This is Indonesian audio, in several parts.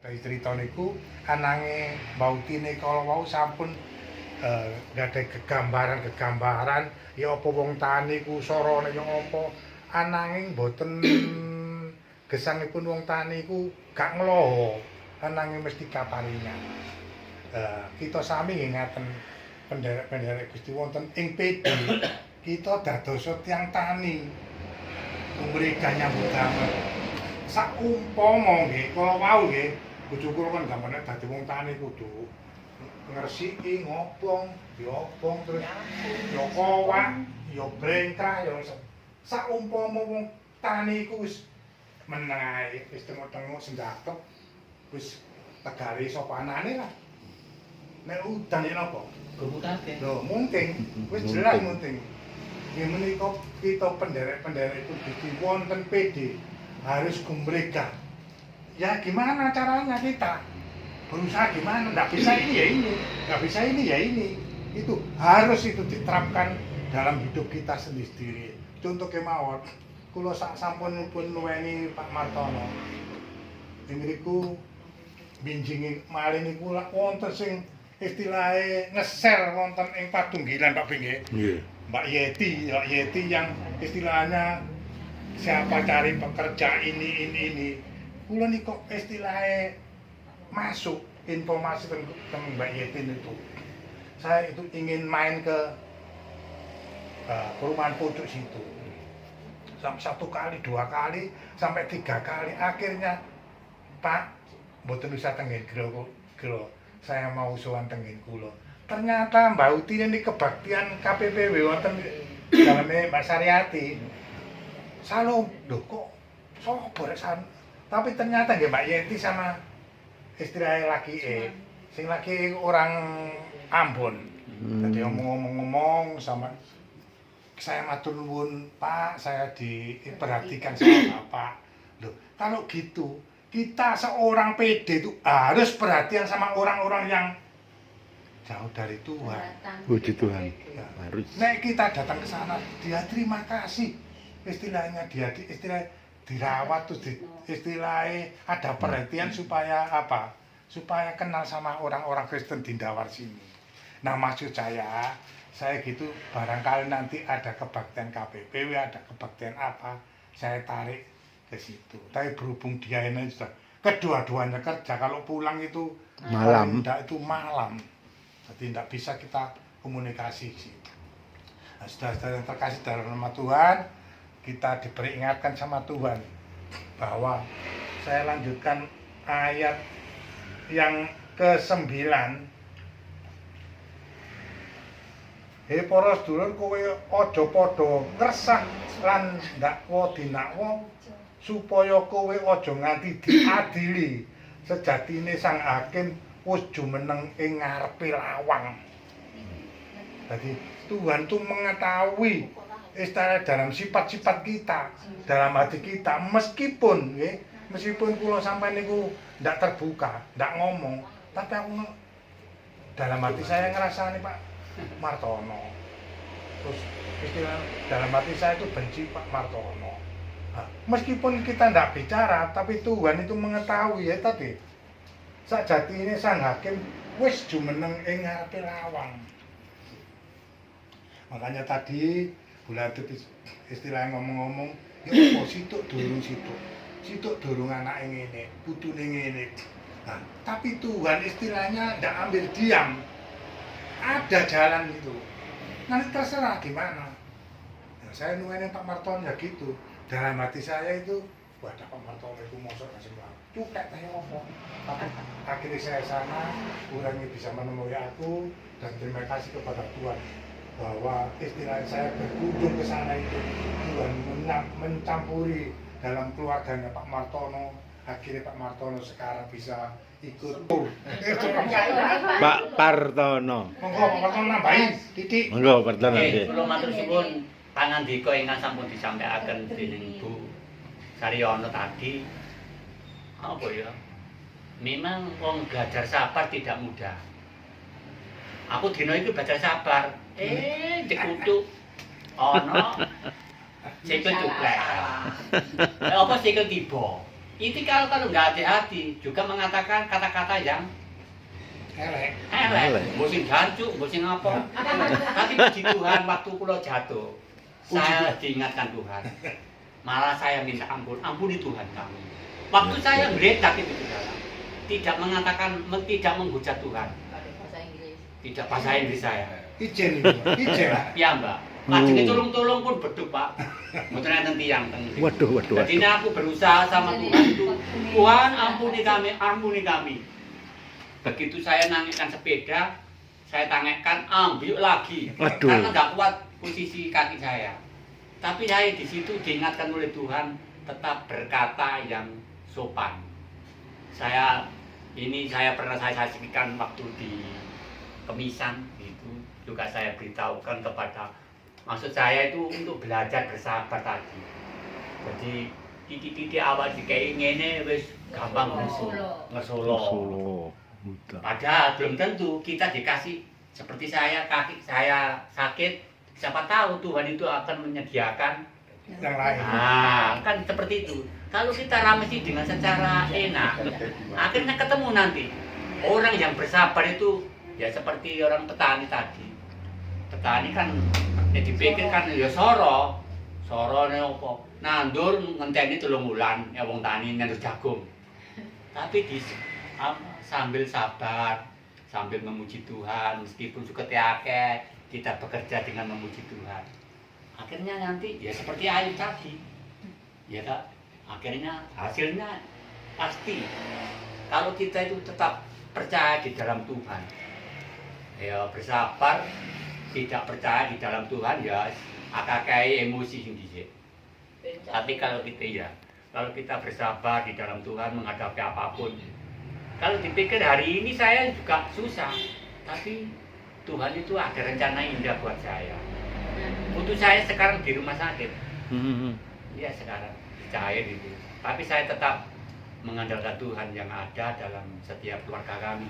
Dari cerita niku anange bautine kala wau sampun gadhah gegambaran ya apa wong tani ku sarane ya apa ananging boten gesangipun wong tani ku gak ngloho ananging mesti kaparingan. Kita sami nggih ngaten penderek-penderek Gusti wonten ing PD kita dados tiyang tani memberikan nyambut damel. Saumpama nggih kala wau nggih bojo kula kan gampane dadi wong tani kudu ngresiki ngobong, diobong terus ya kowak, ya brengkrah, ya saumpama wong tani iku wis meneng ae, wis tengok-tengok senjakep, wis tegare sapa anane lah. Nek udan ya napa? Gumutake. Lho, munting, wis jelas munting. Nggih menika kita penderek-penderek itu di wonten PD harus gumregah. Ya gimana caranya kita? Berusaha gimana? Nggak bisa ini ya ini, nggak bisa ini ya ini. Itu harus itu diterapkan dalam hidup kita sendiri. Contoh kemawon, kula sak sampun pun nuweni Pak Martono. Ngriku binjingi malih niku wonten sing istilahnya ngeser wonten ing Padunggilan Pak Bing. Nggih. Mbak Yeti yang istilahnya siapa cari pekerja ini. Kula nih kok istilahnya masuk informasi tentang Mbak Yeti itu. Saya itu ingin main ke perumahan pojok situ. Sampai 1 kali, 2 kali, sampai 3 kali. Akhirnya Pak, mboten usah tengen gelo. Saya mau sowan tengen kula. Ternyata Mbak Uti ini kebaktian KPPW wonten dalamnya Mbak Saryati. Salom, lho kok sapa rek san. Tapi ternyata nggih Mbak Yenti sama istilahnya laki sing laki orang Ambon. Jadi ngomong sama saya matur nuwun Pak, saya diperhatikan sama Bapak. Loh, kalau gitu kita seorang PD itu harus perhatian sama orang-orang yang jauh dari Tuhan. Puji Tuhan. Ya. Harus. Nek kita datang ke sana, dia terima kasih. Istilahnya dia dirawat tuh istilahnya ada perhatian supaya apa? Supaya kenal sama orang-orang Kristen di Dawar sini. Nah maksud saya gitu barangkali nanti ada kebaktian KPPW, ada kebaktian apa, saya tarik ke situ. Tapi berhubung dia ini sudah kedua-duanya kerja, kalau pulang itu Malam. itu malam. Jadi tidak bisa kita komunikasi gitu. Nah, saudara-saudara yang terkasih dalam nama Tuhan, kita diperingatkan sama Tuhan bahwa saya lanjutkan ayat yang ke-9. He para sedulur kowe aja padha ngresah lan ndakwa dinakwa supaya kowe aja nganti diadili. Sejatine Sang Hakim wis jumeneng ing ngarepe lawang. Jadi Tuhan tuh mengetahui istilah dalam sifat-sifat kita, dalam hati kita, meskipun kula sampai niku ndak terbuka, ndak ngomong, tapi aku dalam hati saya ngerasani Pak Martono. Terus istilah dalam hati saya itu benci Pak Martono. Nah, meskipun kita ndak bicara, tapi Tuhan itu mengetahui ya tadi. Sakjati ini Sang Hakim wis jumeneng ing ngarepe lawang. Makanya tadi bulan itu istilahnya ngomong-ngomong, ya kok situk durung anake ngene, putune ngene. Nah, tapi Tuhan istilahnya ndak ambil diam. Ada jalan itu. Nanti terserah gimana. Nah, saya nuwuhin Pak Martono ya gitu. Dalam hati saya itu, wadah Pak Martono itu mosok kasih cukup teh ngomong. Tapi akhirnya saya sana, orangnya bisa menemui aku dan terima kasih kepada Tuhan bahwa istilahnya saya berkunjung ke sana itu Tuhan mencampuri dalam keluarganya Pak Martono. Akhirnya Pak Martono sekarang bisa ikut. Pak Partono. Monggo Pak Martono nambahin titik. Monggo Partono nggih. Kula matur suwun pangandika ingkang sampun disampaikan dening Bu Saryono tadi. Apa ya? Memang wong belajar sabar tidak mudah. Aku dino itu belajar sabar. Dikutuk ana sikil cuklek. Apa sikil tiba? Itu kalau nggak hati-hati juga mengatakan kata-kata yang elek. elek, bosin jancuk, bosin apa. Tapi puji Tuhan waktu kula jatuh, saya diingatkan Tuhan. Malah saya minta ampun, ampuni Tuhan kami. Waktu saya meledak itu di dalam, tidak mengatakan, tidak menghujat Tuhan. Tidak bahasa Inggris saya. Ijen itu, ijen. Ya Mbak, lajeng tolong-tolong pun beduk Pak. Mboten enten tiyang teng. Waduh. Jadi ini aku berusaha sama Tuhan itu, Tuhan ampuni kami, ampuni kami. Begitu saya naikkan sepeda, saya tangekkan, ambil lagi. Waduh. Karena nggak kuat posisi kaki saya. Tapi saya di situ diingatkan oleh Tuhan, tetap berkata yang sopan. Saya pernah saya saksikan waktu di Kemisan itu juga saya beritahukan kepada, maksud saya itu untuk belajar bersabar tadi. Jadi titik-titik awal dikai ngene wis gampang ngesolo. Padahal belum tentu kita dikasih seperti saya, kaki saya sakit, siapa tahu Tuhan itu akan menyediakan Yang lain. nah, kan seperti itu. Kalau kita ramesi dengan secara enak, akhirnya ketemu nanti. Orang yang bersabar itu ya seperti orang petani tadi. Petani kan ya dipikirkan ya sorone opo. Nandur ngenteni 3 wulan ya wong tani nandur jagung. Tapi sambil sabar, sambil memuji Tuhan, meskipun suka akeh, kita bekerja dengan memuji Tuhan. Akhirnya nanti ya seperti air tadi, ya tak? Akhirnya hasilnya pasti. Kalau kita itu tetap percaya di dalam Tuhan, ya bersabar, tidak percaya di dalam Tuhan ya akakai emosi sendiri. Tapi kalau kita bersabar di dalam Tuhan menghadapi apapun, kalau dipikir hari ini saya juga susah, tapi Tuhan itu ada rencana indah buat saya. Untuk saya sekarang di rumah sakit, ya sekarang percaya gitu. Tapi saya tetap mengandalkan Tuhan yang ada dalam setiap keluarga kami.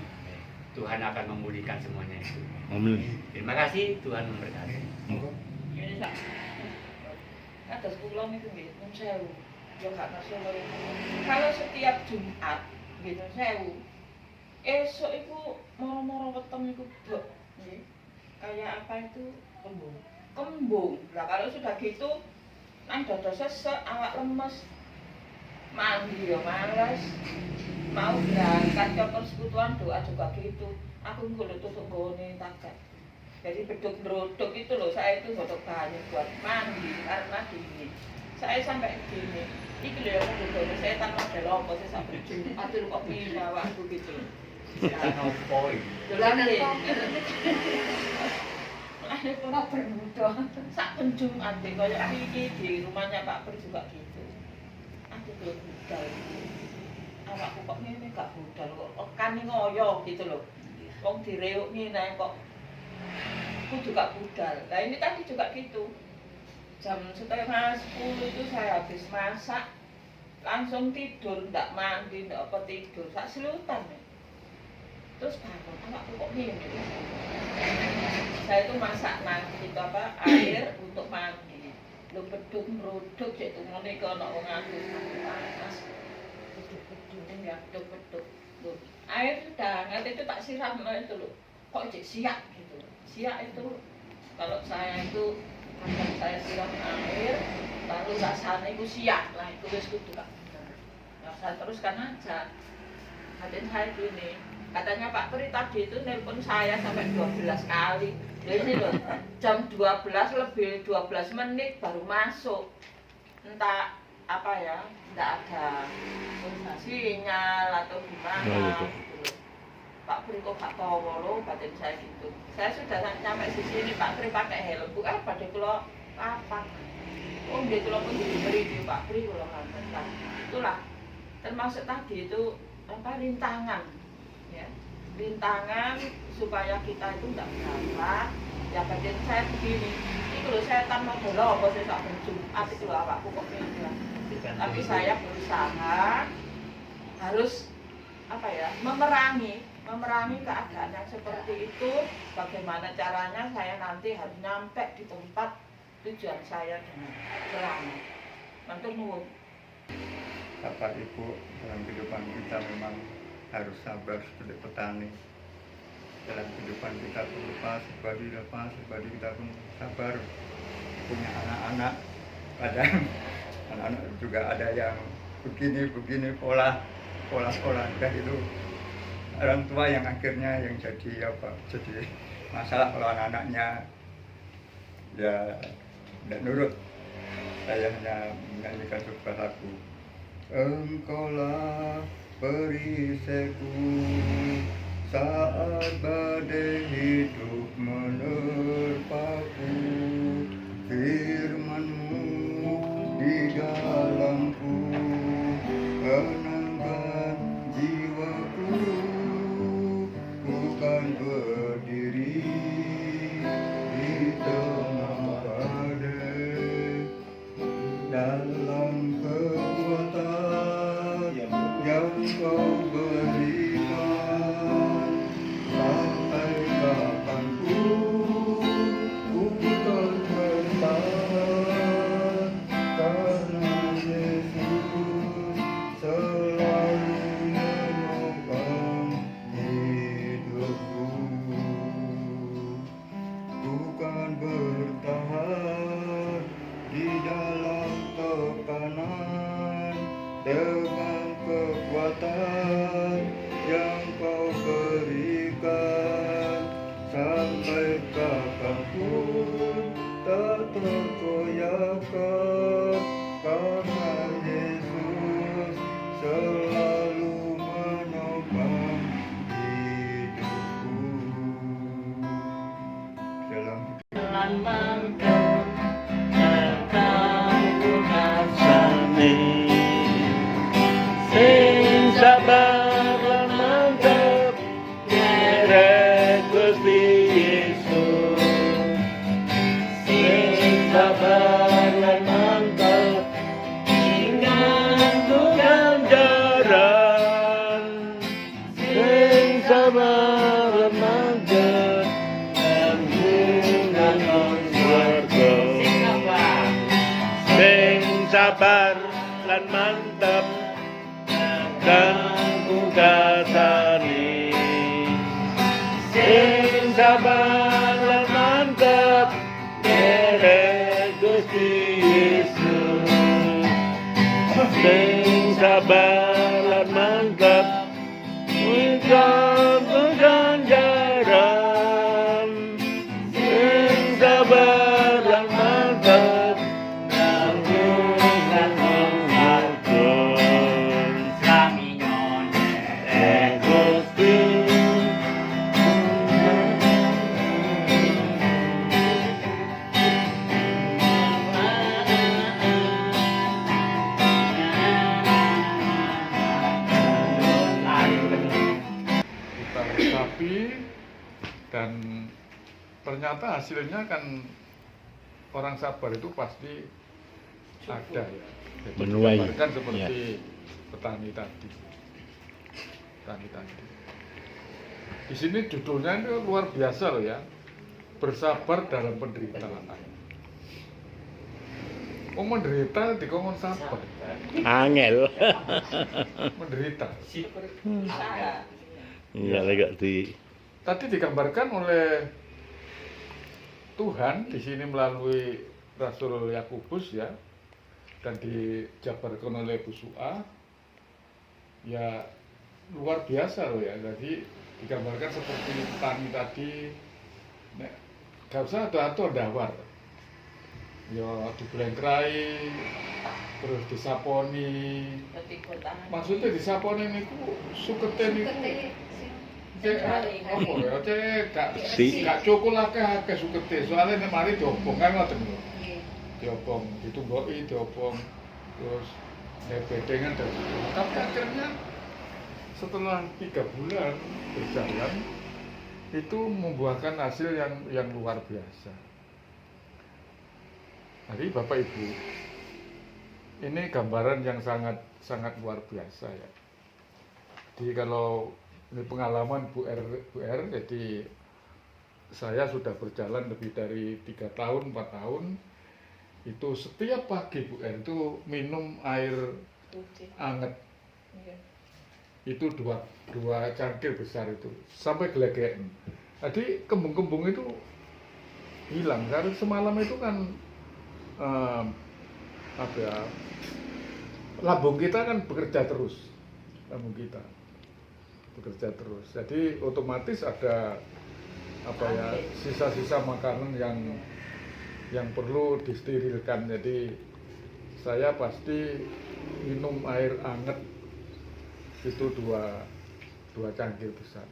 Tuhan akan memulihkan semuanya itu. Amin. Terima kasih, Tuhan memberkati. Ada sekolah itu nggih, nun sewu. Yo gak masalah. Kalau setiap Jumat nggih nun sewu. Esok itu moro-moro weteng iku bok nggih. Kayak apa itu? Kembung. Lah kalau sudah gitu nang dada sesek, awak lemes. Mandi yo males. Mau berangkat ke persekutuan doa juga gitu. Aku nggo tutup gone tagat. Jadi beduk-beduk itu loh, saya itu godok banyak buat mandi karena dingin. Saya sampai gini, iki lho yang nggodok saya tanpa delok saya sampai gini. Atur kok piye waktu gitu. Ya nopo iki? Dolan iki. Lah ora bermuda. Sak penjumat kaya iki di rumahnya Pak Per juga gitu. Aku belum budal. Awakku kok ngene gak budal kok kan ngoyo gitu loh. Wong direuk ngene kok aku juga budal. Nah ini tadi juga gitu. Jam 9:30 itu saya habis masak, langsung tidur, ndak mandi, ndak apa tidur, sak selutan. Terus bangun, anakku kok ngene. Saya itu masak nasi itu apa air untuk mandi. Lu beduk meruduk cek tuh ngene ke ana wong ngadus panas. Beduk-beduk ya beduk-beduk. Air sudah, nanti itu tak siram itu loh. Kok cek siap gitu. Siap itu kalau saya itu kadang saya siram air lalu rasanya itu siap lah itu wis kudu Kak. Nah, saya teruskan aja. Hadirin saya gini, katanya Pak Pri tadi itu nelpon saya sampai 12 kali. Jadi loh, jam 12 lebih 12 menit baru masuk. Entah apa ya, tidak ada sinyal atau gimana. Pak Pri kok gak tahu loh batin saya gitu. Saya sudah sampai di sini Pak Pri pakai helm. Bukan pada kalau apa? Oh dia kalau pun diberi di Pak Pri kalau kan. Itulah termasuk tadi itu apa rintangan, ya rintangan supaya kita itu tidak berapa. Ya batin saya begini. Ini kalau saya tanpa belok, apa saya tak berjumat itu awakku kok ini. Tapi saya berusaha harus apa ya memerangi keadaan yang seperti itu. Bagaimana caranya saya nanti harus nyampe di tempat tujuan saya dengan selamat. Mantul nuwun. Bapak Ibu dalam kehidupan kita memang harus sabar seperti petani. Dalam kehidupan kita pun lepas, pribadi kita pun sabar. Punya anak-anak, kadang anak-anak juga ada yang begini pola sekolah itu orang tua yang akhirnya yang jadi masalah kalau anak-anaknya ya tidak nurut. Saya hanya menyanyikan sebuah lagu. Engkaulah perisaiku saat badai hidup menerpaku, firman-Mu di dalamku menenangkan jiwaku, bukan berdiri di tengah badai dalam kekuatan yang Kau berikan. Sampai kapanpun ku bukan bertahan, karena Yesus selalu menopang hidupku. Bukan bertahan di dalam tekanan, dengan kekuatan yang Kau berikan. Sampai kapanpun tak tergoyahkan, karena Yesus selalu menopang hidupku. Dalam Lan mantep tekan kasane sing sabar lan mantep nyeret Gusti Yesus, sing sabar lan mantep ngantuk ganjaran, sing sabar lan mantep sing sabar lan mantep kanggo gasane, sing sabar lan mantep nyeret Gusti Yesus, sing sabar lan mantep kanggo ganjaran, sing sabar lan mantep kanggo sami nyone Gusti. Kita resapi dan ternyata hasilnya kan orang sabar itu pasti ada ya. Jadi Menuai. digambarkan seperti petani tadi. Di sini judulnya itu luar biasa loh ya. Bersabar dalam penderitaan. Oh menderita dikongkon sabar. Angel. Menderita. Usaha. Iya lagi di Tadi digambarkan oleh Tuhan di sini melalui Rasul Yakobus ya, dan dijabarkan oleh Bu Su'a, ya luar biasa loh ya. Jadi digambarkan seperti petani tadi, gak usah atau dawar, ya dibelengkrai, terus disaponi. Maksudnya disaponi niku sukete niku cek apa ya, cek gak cukup akeh sukete, soalnya nek mari diobong kan ngoten lho. Diobong, ditunggoki, diobong, terus bedengan dan sebagainya. Tapi akhirnya setelah 3 bulan berjalan itu membuahkan hasil yang luar biasa. Jadi Bapak Ibu, ini gambaran yang sangat luar biasa ya. Jadi kalau ini pengalaman Bu R, jadi saya sudah berjalan lebih dari 3 tahun, 4 tahun. Itu setiap pagi Bu R itu minum air putih. anget. Iya. Itu dua cangkir besar itu sampai gelegekan. Jadi kembung-kembung itu hilang karena semalam itu kan apa ya, lambung kita kan bekerja terus, lambung kita bekerja terus. Jadi otomatis ada apa ya, sisa-sisa makanan yang perlu disterilkan. Jadi saya pasti minum air anget itu dua cangkir besar.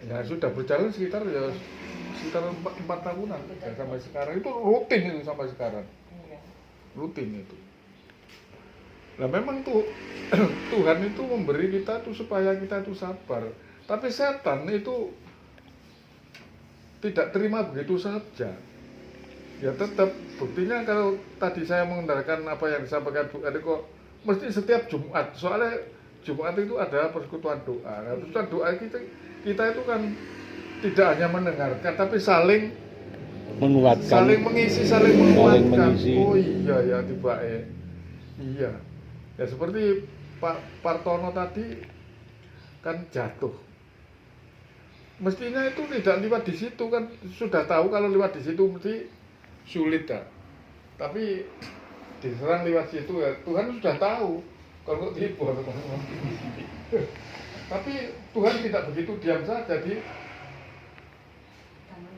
Ya sudah berjalan sekitar 4 tahunan ya, sampai sekarang itu rutin itu sampai sekarang. Iya. Rutin itu. Nah memang tuh Tuhan itu memberi kita tuh supaya kita tuh sabar. Tapi setan itu tidak terima begitu saja. Ya tetap buktinya kalau tadi saya mengendarkan apa yang disampaikan Bu Eri kok mesti setiap Jumat. Soalnya Jumat itu ada persekutuan doa. Nah, persekutuan doa kita itu kan tidak hanya mendengarkan tapi saling Menguatkan. saling mengisi, saling menguatkan. mengisi. Oh iya ya tiba iya. Ya seperti Pak Partono tadi kan jatuh. Mestinya itu tidak lewat di situ kan, sudah tahu kalau lewat di situ mesti sulit dah. Tapi diserang lewat situ ya Tuhan sudah tahu kalau tiba. Tapi Tuhan tidak begitu diam saja,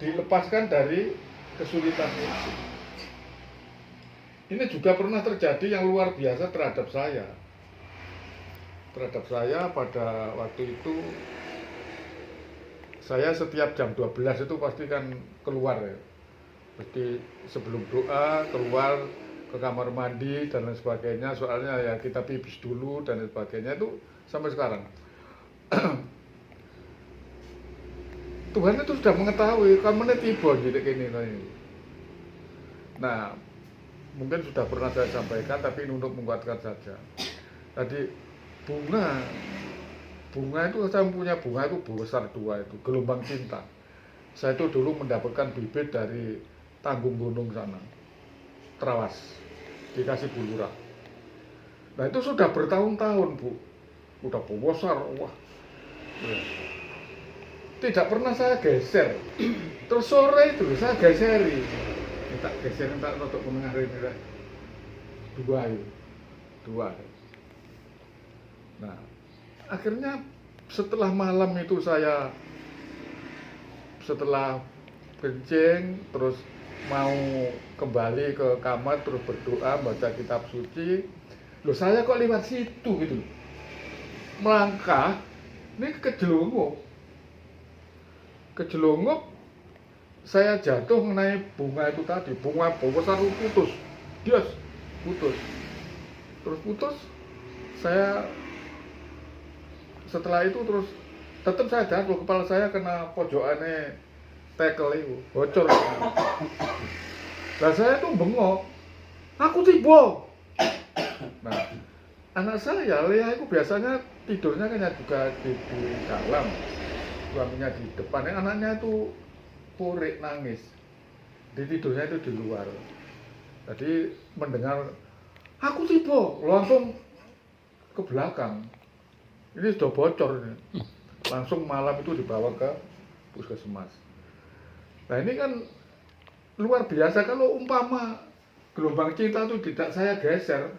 dilepaskan dari kesulitan itu. Ini juga pernah terjadi yang luar biasa terhadap saya. Terhadap saya pada waktu itu, saya setiap jam 12 itu pasti kan keluar ya. Pasti sebelum doa keluar ke kamar mandi dan lain sebagainya. Soalnya ya kita pipis dulu dan lain sebagainya itu sampai sekarang. Tuhan itu sudah mengetahui kamu tiba gitu ini. Nah, mungkin sudah pernah saya sampaikan tapi ini untuk menguatkan saja. Tadi bunga itu saya punya bunga itu besar 2 itu gelombang cinta. Saya itu dulu mendapatkan bibit dari Tanggung Gunung sana, Trawas, dikasih Bu Lurah. Nah itu sudah bertahun-tahun Bu, udah besar, wah. Tidak pernah saya geser. Terus sore itu saya geseri. Minta geser, minta untuk menengah ini. 2. Nah, akhirnya setelah malam itu saya setelah kencing terus mau kembali ke kamar terus berdoa baca kitab suci. Loh saya kok lewat situ gitu. Melangkah ini kejelunguk saya jatuh mengenai bunga itu tadi, bunga besar itu putus, terus putus, saya setelah itu terus tetap saya jatuh, kepala saya kena pojokannya tekel itu, bocor. Nah saya tuh bengok, aku tiba. Nah anak saya, Lea itu biasanya tidurnya kan juga di dalam, suaminya di depan, anaknya itu purik nangis, di tidurnya itu di luar. Jadi mendengar aku tiba, langsung ke belakang. Ini sudah bocor ini. Langsung malam itu dibawa ke puskesmas. Nah ini kan luar biasa kalau umpama gelombang cinta itu tidak saya geser,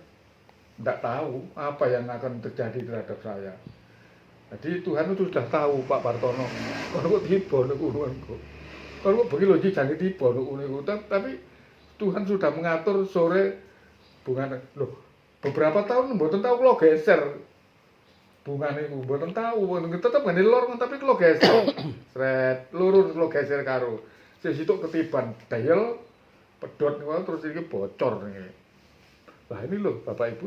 tidak tahu apa yang akan terjadi terhadap saya. Jadi Tuhan itu sudah tahu Pak Partono, kalau tiba niku. Kalau begini loh jangan tiba niku. Tapi Tuhan sudah mengatur sore bunga loh. Beberapa tahun mboten tahu kalau geser bunga niku, mboten tahu, tetep ngene lor tapi kalau geser. Sret, lurus kalau geser karo. Sesituk ketiban dayel pedot niku terus iki bocor niki. Lah ini loh Bapak Ibu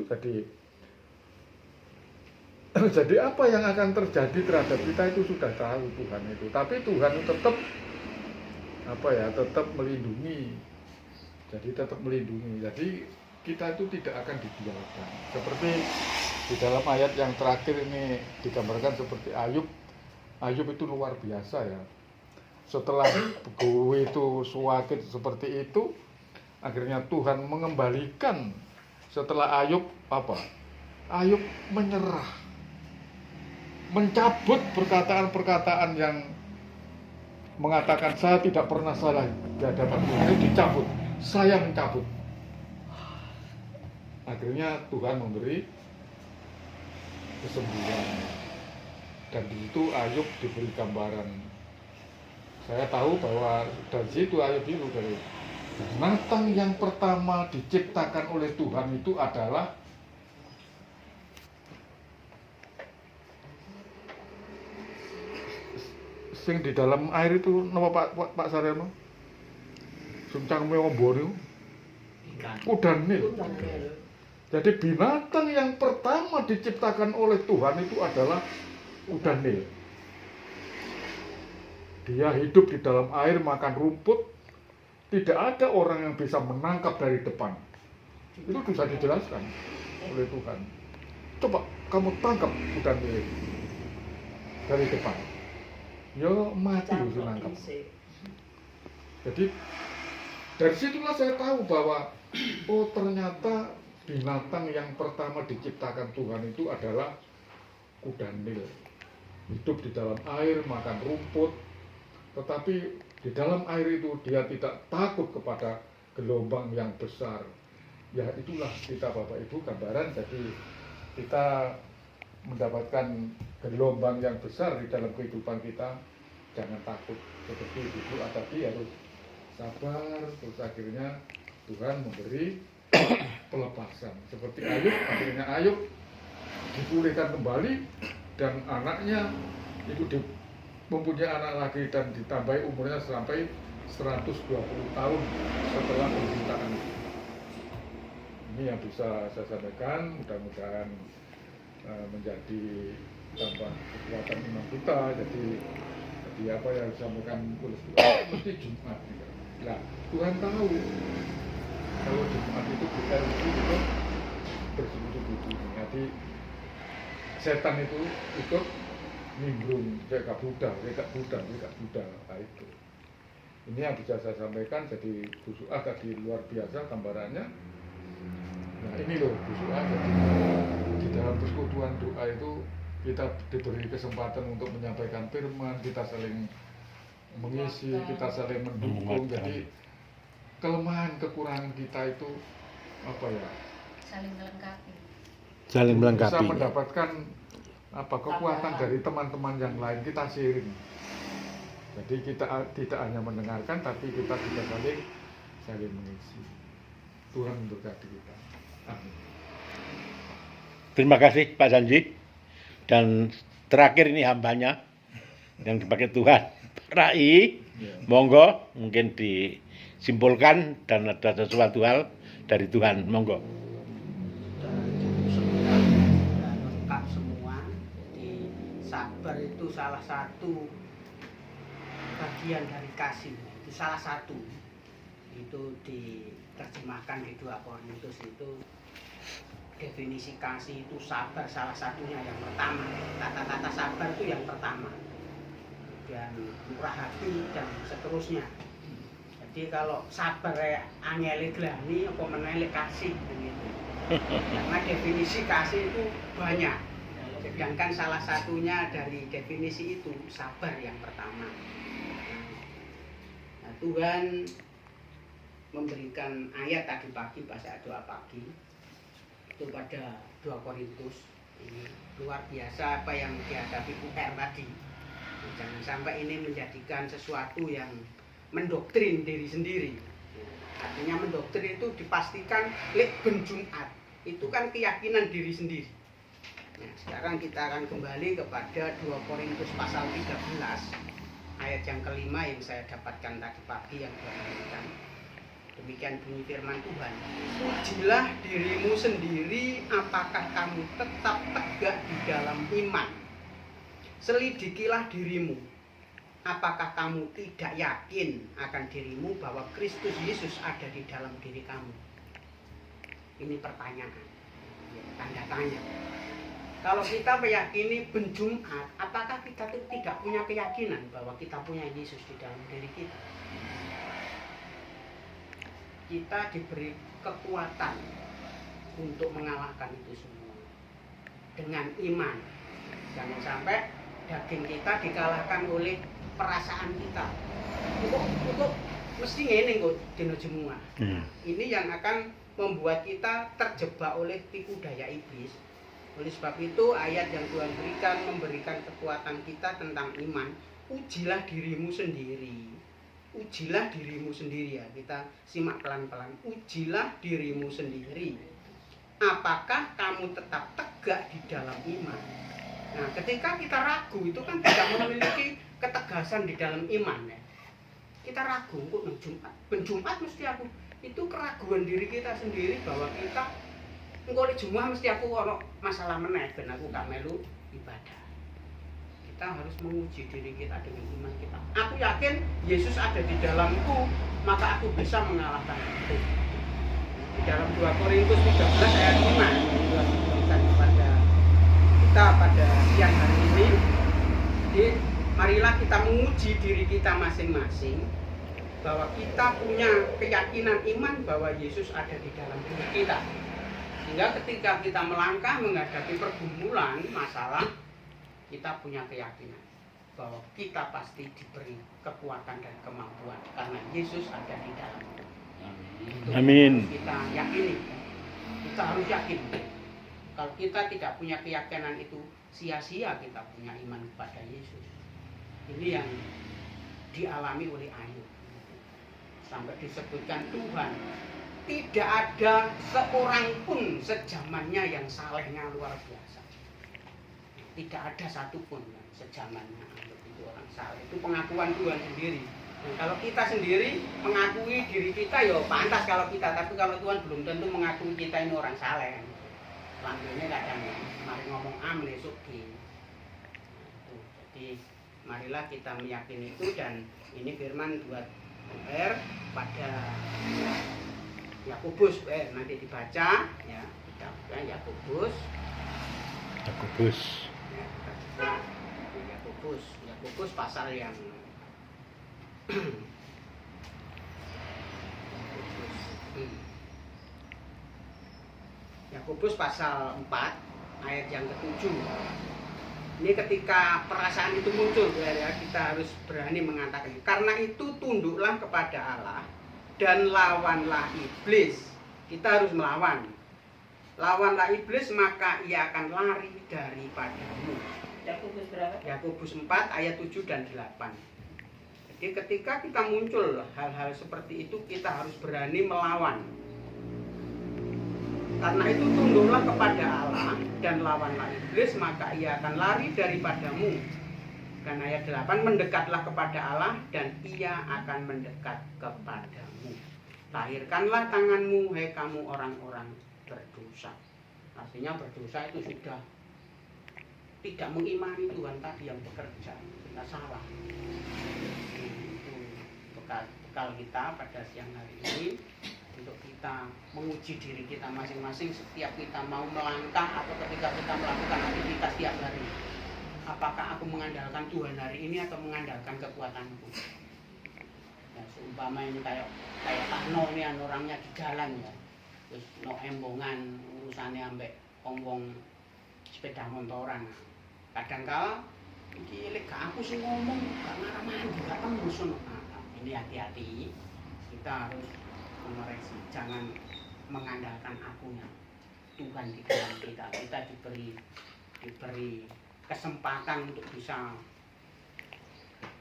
jadi apa yang akan terjadi terhadap kita itu sudah tahu Tuhan itu. Tapi Tuhan itu tetap melindungi. Jadi tetap melindungi. Jadi kita itu tidak akan dibiarkan. Seperti di dalam ayat yang terakhir ini digambarkan seperti Ayub. Ayub itu luar biasa ya. Setelah gue itu suakit seperti itu, akhirnya Tuhan mengembalikan setelah Ayub apa? Ayub menyerah, mencabut perkataan-perkataan yang mengatakan saya tidak pernah salah di hadapan Tuhan, itu dicabut. Saya mencabut. Akhirnya Tuhan memberi kesembuhan. Dan di situ Ayub diberi gambaran. Saya tahu bahwa dari situ Ayub itu dari binatang yang pertama diciptakan oleh Tuhan itu adalah sing di dalam air itu napa Pak Saryono? Suncang meombo niku. Ikan. Kuda Nil. Jadi binatang yang pertama diciptakan oleh Tuhan itu adalah kuda Nil. Dia hidup di dalam air, makan rumput. Tidak ada orang yang bisa menangkap dari depan. Itu bisa dijelaskan oleh Tuhan. Coba kamu tangkap kuda Nil dari depan. Ya mati loh nangkap. Jadi dari situlah saya tahu bahwa oh ternyata binatang yang pertama diciptakan Tuhan itu adalah kuda Nil. Hidup di dalam air, makan rumput, tetapi di dalam air itu dia tidak takut kepada gelombang yang besar. Ya itulah kita Bapak Ibu gambaran, jadi kita mendapatkan gelombang yang besar di dalam kehidupan kita, jangan takut. Seperti Ibu tadi harus sabar, terus akhirnya Tuhan memberi pelepasan. Seperti Ayub, akhirnya Ayub dipulihkan kembali dan anaknya itu mempunyai anak lagi dan ditambahi umurnya sampai 120 tahun setelah penderitaan. Ini yang bisa saya sampaikan, mudah-mudahan menjadi tambah kekuatan iman kita. Jadi apa yang disampaikan oleh Tuhan mesti Jumat. Nah, Tuhan tahu kalau Jumat itu kita itu bersekutu-kutu. Jadi setan itu ikut nimbrung, kayak Buddha. Nah, itu. Ini yang bisa saya sampaikan. Jadi Busuah tadi luar biasa gambarannya. Nah ini loh Busuah, jadi di dalam persekutuan doa itu kita diberi kesempatan untuk menyampaikan firman, kita saling mengisi, kita saling mendukung. Jadi kelemahan kekurangan kita itu apa ya? Saling melengkapi. Saling melengkapi. Bisa mendapatkan apa kekuatan dari teman-teman yang lain, kita sharing. Jadi kita tidak hanya mendengarkan, tapi kita juga saling mengisi. Tuhan memberkati kita. Amin. Terima kasih Pak Sanji. Dan terakhir ini hambanya yang dipakai Tuhan, Rai, monggo mungkin disimpulkan dan ada sesuatu hal dari Tuhan, monggo. Lengkap semua. Di sabar itu salah satu bagian dari kasih, itu salah satu. Itu diterjemahkan di 2 Korintus itu. Definisi kasih itu sabar salah satunya yang pertama. Kata-kata sabar itu yang pertama. Dan murah hati dan seterusnya. Jadi kalau sabar angele glani apa menelek kasih begitu. Karena definisi kasih itu banyak. Sedangkan salah satunya dari definisi itu sabar yang pertama. Nah, Tuhan memberikan ayat tadi pagi pas doa pagi itu pada 2 Korintus. Ini luar biasa apa yang dihadapi UR tadi. Jangan sampai ini menjadikan sesuatu yang mendoktrin diri sendiri. Artinya mendoktrin itu dipastikan lek ben Jumat. Itu kan keyakinan diri sendiri. Nah, sekarang kita akan kembali kepada 2 Korintus pasal 13 ayat yang kelima yang saya dapatkan tadi pagi yang berkaitan. Demikian bunyi firman Tuhan. Ujilah dirimu sendiri apakah kamu tetap tegak di dalam iman. Selidikilah dirimu. Apakah kamu tidak yakin akan dirimu bahwa Kristus Yesus ada di dalam diri kamu? Ini pertanyaan. Tanda tanya. Kalau kita meyakini ben Jumat, apakah kita tidak punya keyakinan bahwa kita punya Yesus di dalam diri kita? Kita diberi kekuatan untuk mengalahkan itu semua dengan iman. Jangan sampai daging kita dikalahkan oleh perasaan kita. Kok mesti ngene kok dina Jumat. Ini yang akan membuat kita terjebak oleh tipu daya iblis. Oleh sebab itu ayat yang Tuhan berikan memberikan kekuatan kita tentang iman. Ujilah dirimu sendiri. Ujilah dirimu sendiri ya. Kita simak pelan-pelan. Ujilah dirimu sendiri. Apakah kamu tetap tegak di dalam iman? Nah, ketika kita ragu itu kan tidak memiliki ketegasan di dalam iman ya. Kita ragu kok nang Jumat. Ben Jumat mesti aku itu keraguan diri kita sendiri bahwa kita engko nek Jumat mesti aku ono masalah meneh ben aku gak melu ibadah. Kita harus menguji diri kita dengan iman kita. Aku yakin Yesus ada di dalamku, maka aku bisa mengalahkan itu. Di dalam 2 Korintus 13 ayat 5 yang diberikan kepada kita pada siang hari ini. Jadi marilah kita menguji diri kita masing-masing bahwa kita punya keyakinan iman bahwa Yesus ada di dalam diri kita. Sehingga ketika kita melangkah menghadapi pergumulan, masalah, kita punya keyakinan bahwa kita pasti diberi kekuatan dan kemampuan karena Yesus ada di dalam kita. Amin. Kita yakini, kita harus yakin. Kalau kita tidak punya keyakinan itu sia-sia kita punya iman kepada Yesus. Ini yang dialami oleh Ayub. Sampai disebutkan Tuhan, tidak ada seorang pun sejamannya yang salehnya luar biasa. Tidak ada satupun yang sejamannya Ayub itu orang saleh. Itu pengakuan Tuhan sendiri. Dan kalau kita sendiri mengakui diri kita, ya pantas kalau kita. Tapi kalau Tuhan belum tentu mengakui kita ini orang saleh. Langgengnya kadang mari ngomong amle suki. Jadi marilah kita meyakini itu dan ini firman buat PR pada Yakobus nanti dibaca ya kita Yakobus Yakobus pasal yang Yakobus pasal 4 ayat yang ke-7. Ini ketika perasaan itu muncul ya, kita harus berani mengatakan. Karena itu tunduklah kepada Allah dan lawanlah iblis. Kita harus melawan. Lawanlah iblis maka ia akan lari daripadamu. Yakobus berapa? Yakobus 4 ayat 7 dan 8. Jadi ketika kita muncul hal-hal seperti itu kita harus berani melawan. Karena itu tunduklah kepada Allah dan lawanlah iblis maka ia akan lari daripadamu. Dan ayat 8, mendekatlah kepada Allah dan ia akan mendekat kepadamu. Lahirkanlah tanganmu, hai kamu orang-orang berdosa. Artinya berdosa itu sudah tidak mengimani Tuhan tadi yang bekerja. Kita salah. Itu bekal kita pada siang hari ini. Untuk kita menguji diri kita masing-masing setiap kita mau melangkah atau ketika kita melakukan aktivitas tiap hari. Apakah aku mengandalkan Tuhan hari ini atau mengandalkan kekuatanku? Ya, seumpama ini kayak Pak No ini orangnya di jalan ya. Terus no embongan urusannya ambek wong sepeda motoran. Kadangkala iki lek aku sing ngomong gak ngarah-ngarah gak tembus ngono. Ini hati-hati. Kita harus mengoreksi, jangan mengandalkan akunya. Tuhan di dalam kita. Kita diberi kesempatan untuk bisa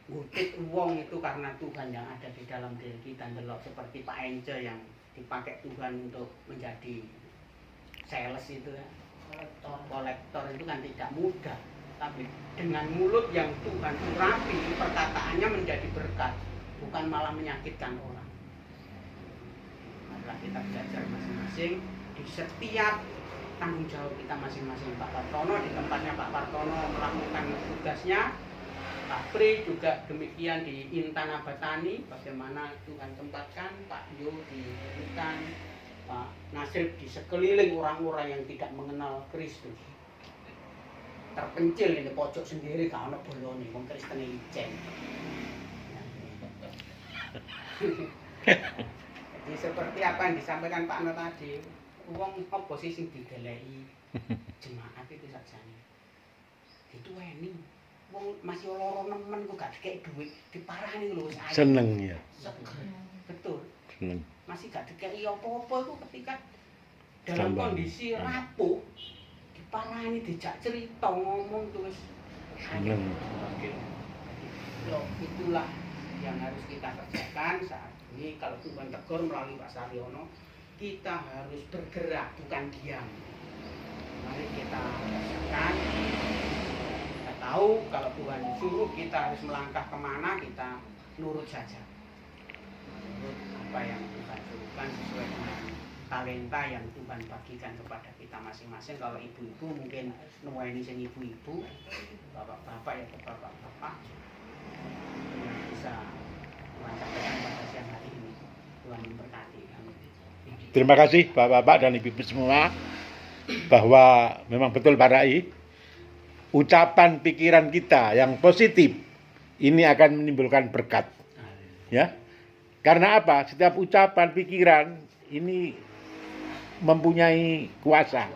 ngutit uang itu karena Tuhan yang ada di dalam diri kita. Delok seperti Pak Ence yang dipakai Tuhan untuk menjadi sales itu ya. Kolektor itu kan tidak mudah. Tapi dengan mulut yang Tuhan urapi, perkataannya menjadi berkat, bukan malah menyakitkan orang. Kita belajar masing-masing di setiap tanggung jawab kita masing-masing. Pak Partono di tempatnya Pak Partono melakukan tugasnya, Pak Pri juga demikian di Intan Abatani, bagaimana Tuhan tempatkan, Pak Yo di hutan, Pak Nasir di sekeliling orang-orang yang tidak mengenal Kristus. Terpencil ini pojok sendiri kalau ada bolong nih, wong Kristen licin. Ya. Jadi seperti apa yang disampaikan Pak No tadi, wong apa sih sing digeleki jemaat itu sajane. Dituweni. Wong masih loro nemen kok gak dikek dhuwit, diparani lho wis ayu. Seneng ya. Betul. Seneng. Masih gak dikei apa-apa itu ketika dalam Tambah. kondisi rapuh diparani dijak cerita ngomong tuh wis Seneng. loh, itulah yang harus kita kerjakan saat ini. Kalau Tuhan tegur melalui Pak Saryono, kita harus bergerak bukan diam. Mari kita kerjakan. Kita tahu kalau Tuhan suruh kita harus melangkah kemana, kita nurut saja. Nurut apa yang Tuhan suruhkan sesuai dengan talenta yang Tuhan bagikan kepada kita masing-masing. Kalau ibu-ibu mungkin nuwaini sing ibu-ibu, bapak-bapak ya ke bapak-bapak yang bisa menyampaikan pada siang hari ini. Tuhan memberkati. Amin. Terima kasih Bapak-bapak dan Ibu-ibu semua bahwa memang betul Pak Rai, ucapan pikiran kita yang positif ini akan menimbulkan berkat. Ya. Karena apa? Setiap ucapan pikiran ini mempunyai kuasa.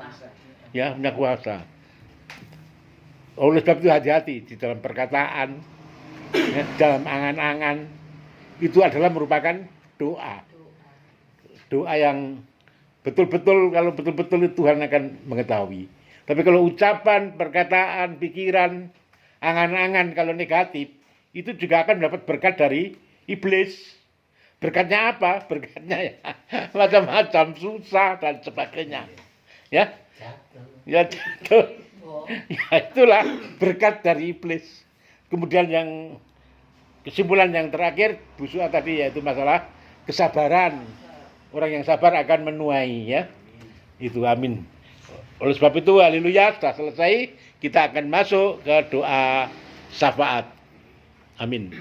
Ya, punya kuasa. Oleh sebab itu hati-hati di dalam perkataan, ya, dalam angan-angan itu adalah merupakan doa. Doa yang betul-betul, kalau betul-betul Tuhan akan mengetahui. Tapi kalau ucapan, perkataan, pikiran, angan-angan kalau negatif, itu juga akan mendapat berkat dari iblis. Berkatnya apa? Berkatnya ya macam-macam, susah dan sebagainya. Ya, ya jatuh. Ya itulah berkat dari iblis. Kemudian yang kesimpulan yang terakhir Bu Sua tadi yaitu masalah kesabaran. Orang yang sabar akan menuai ya. Itu amin. Oleh sebab itu haleluya, sudah selesai, kita akan masuk ke doa syafaat. Amin.